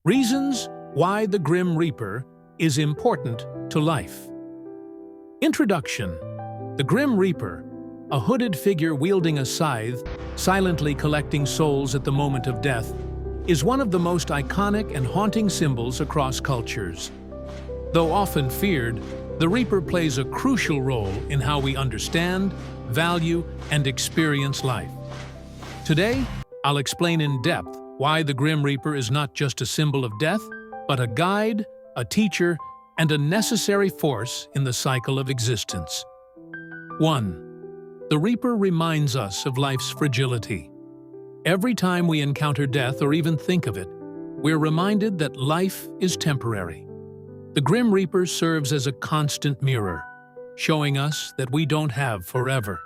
Reasons why the Grim Reaper is important to life. Introduction. The Grim Reaper, a hooded figure wielding a scythe, silently collecting souls at the moment of death, is one of the most iconic and haunting symbols across cultures. Though often feared, the Reaper plays a crucial role in how we understand, value, and experience life. Today, I'll explain in depth why the Grim Reaper is not just a symbol of death, but a guide, a teacher, and a necessary force in the cycle of existence. 1. The Reaper reminds us of life's fragility. Every time we encounter death or even think of it, we're reminded that life is temporary. The Grim Reaper serves as a constant mirror, showing us that we don't have forever.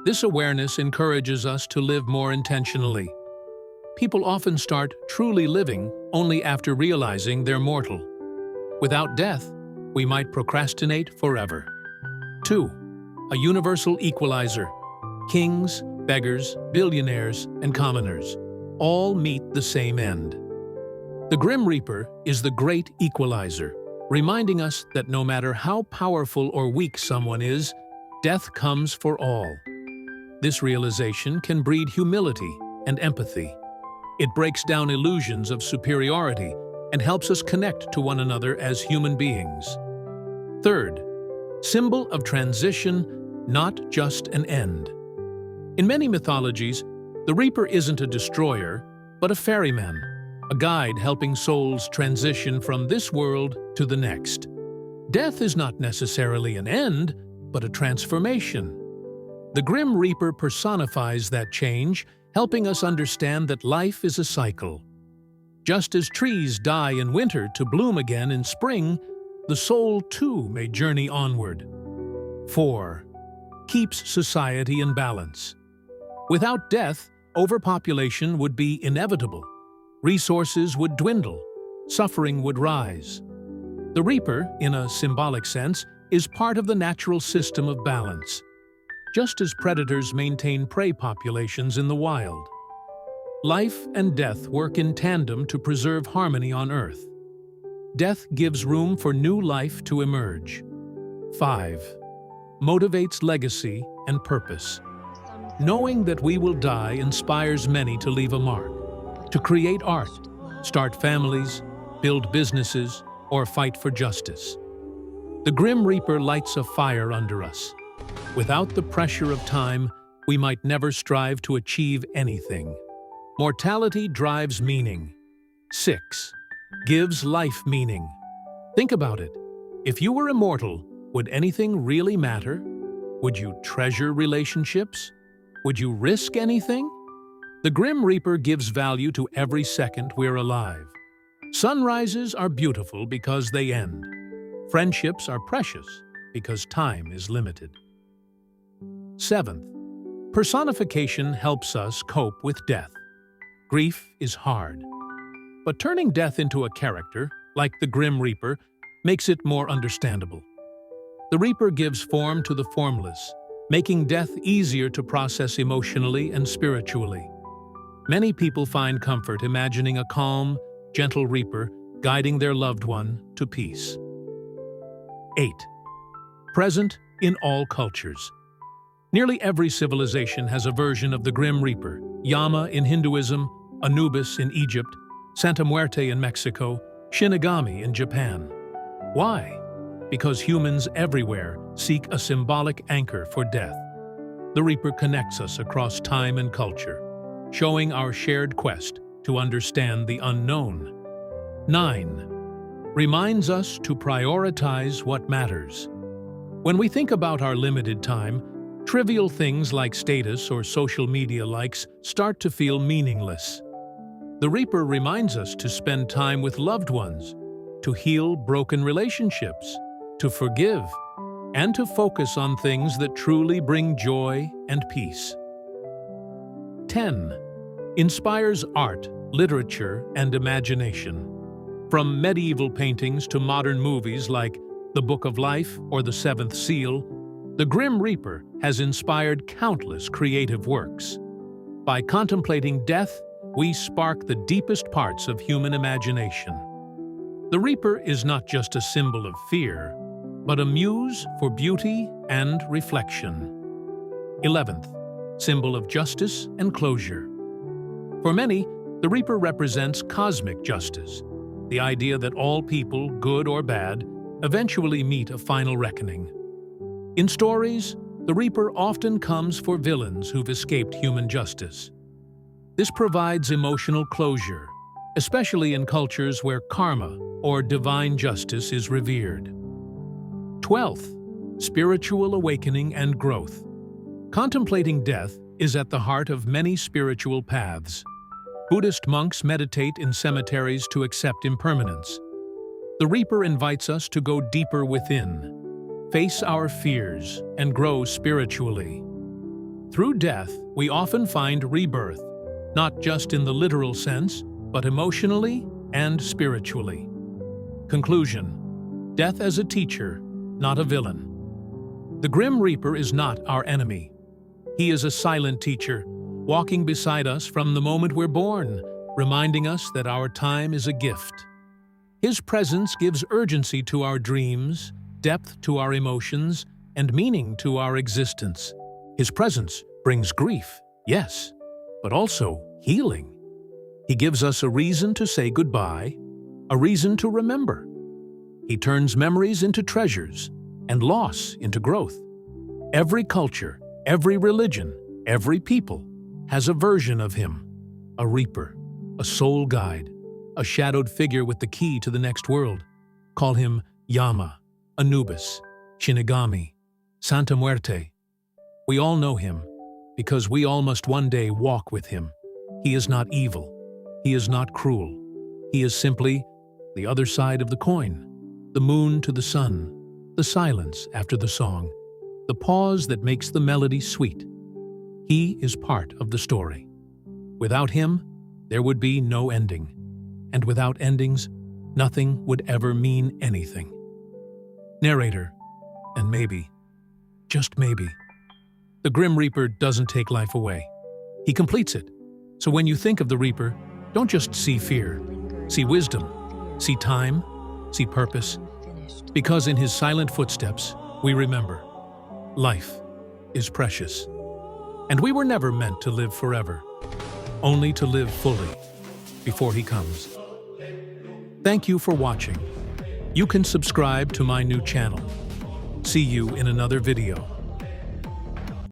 This awareness encourages us to live more intentionally. People often start truly living only after realizing they're mortal. Without death, we might procrastinate forever. 2. A universal equalizer. Kings, beggars, billionaires, and commoners all meet the same end. The Grim Reaper is the great equalizer, reminding us that no matter how powerful or weak someone is, death comes for all. This realization can breed humility and empathy. It breaks down illusions of superiority and helps us connect to one another as human beings. 3. Symbol of transition, not just an end. In many mythologies, the Reaper isn't a destroyer, but a ferryman, a guide helping souls transition from this world to the next. Death is not necessarily an end, but a transformation. The Grim Reaper personifies that change, helping us understand that life is a cycle. Just as trees die in winter to bloom again in spring, the soul too may journey onward. 4. Keeps society in balance. Without death, overpopulation would be inevitable. Resources would dwindle, suffering would rise. The Reaper, in a symbolic sense, is part of the natural system of balance, just as predators maintain prey populations in the wild. Life and death work in tandem to preserve harmony on Earth. Death gives room for new life to emerge. 5. Motivates legacy and purpose. Knowing that we will die inspires many to leave a mark, to create art, start families, build businesses, or fight for justice. The Grim Reaper lights a fire under us. Without the pressure of time, we might never strive to achieve anything. Mortality drives meaning. 6. Gives life meaning. Think about it. If you were immortal, would anything really matter? Would you treasure relationships? Would you risk anything? The Grim Reaper gives value to every second we're alive. Sunrises are beautiful because they end. Friendships are precious because time is limited. 7th, personification helps us cope with death. Grief is hard, but turning death into a character, like the Grim Reaper, makes it more understandable. The Reaper gives form to the formless, making death easier to process emotionally and spiritually. Many people find comfort imagining a calm, gentle Reaper guiding their loved one to peace. 8. Present in all cultures. Nearly every civilization has a version of the Grim Reaper: Yama in Hinduism, Anubis in Egypt, Santa Muerte in Mexico, Shinigami in Japan. Why? Because humans everywhere seek a symbolic anchor for death. The Reaper connects us across time and culture, showing our shared quest to understand the unknown. 9. Reminds us to prioritize what matters. When we think about our limited time, trivial things like status or social media likes start to feel meaningless. The Reaper reminds us to spend time with loved ones, to heal broken relationships, to forgive, and to focus on things that truly bring joy and peace. 10. Inspires art, literature, and imagination. From medieval paintings to modern movies like The Book of Life or The Seventh Seal, the Grim Reaper has inspired countless creative works. By contemplating death, we spark the deepest parts of human imagination. The Reaper is not just a symbol of fear, but a muse for beauty and reflection. 11th, symbol of justice and closure. For many, the Reaper represents cosmic justice, the idea that all people, good or bad, eventually meet a final reckoning. In stories, the Reaper often comes for villains who've escaped human justice. This provides emotional closure, especially in cultures where karma or divine justice is revered. 12th, spiritual awakening and growth. Contemplating death is at the heart of many spiritual paths. Buddhist monks meditate in cemeteries to accept impermanence. The Reaper invites us to go deeper within, face our fears, and grow spiritually. Through death, we often find rebirth, not just in the literal sense, but emotionally and spiritually. Conclusion: death as a teacher, not a villain. The Grim Reaper is not our enemy. He is a silent teacher, walking beside us from the moment we're born, reminding us that our time is a gift. His presence gives urgency to our dreams, depth to our emotions, and meaning to our existence. His presence brings grief, yes, but also healing. He gives us a reason to say goodbye, a reason to remember. He turns memories into treasures and loss into growth. Every culture, every religion, every people has a version of him, a Reaper, a soul guide, a shadowed figure with the key to the next world. Call him Yama, Anubis, Shinigami, Santa Muerte. We all know him because we all must one day walk with him. He is not evil. He is not cruel. He is simply the other side of the coin, the moon to the sun, the silence after the song, the pause that makes the melody sweet. He is part of the story. Without him, there would be no ending. And without endings, nothing would ever mean anything. Narrator, and maybe, just maybe, the Grim Reaper doesn't take life away. He completes it. So when you think of the Reaper, don't just see fear. See wisdom. See time. See purpose. Because in his silent footsteps, we remember, life is precious. And we were never meant to live forever, only to live fully before he comes. Thank you for watching. You can subscribe to my new channel. See you in another video.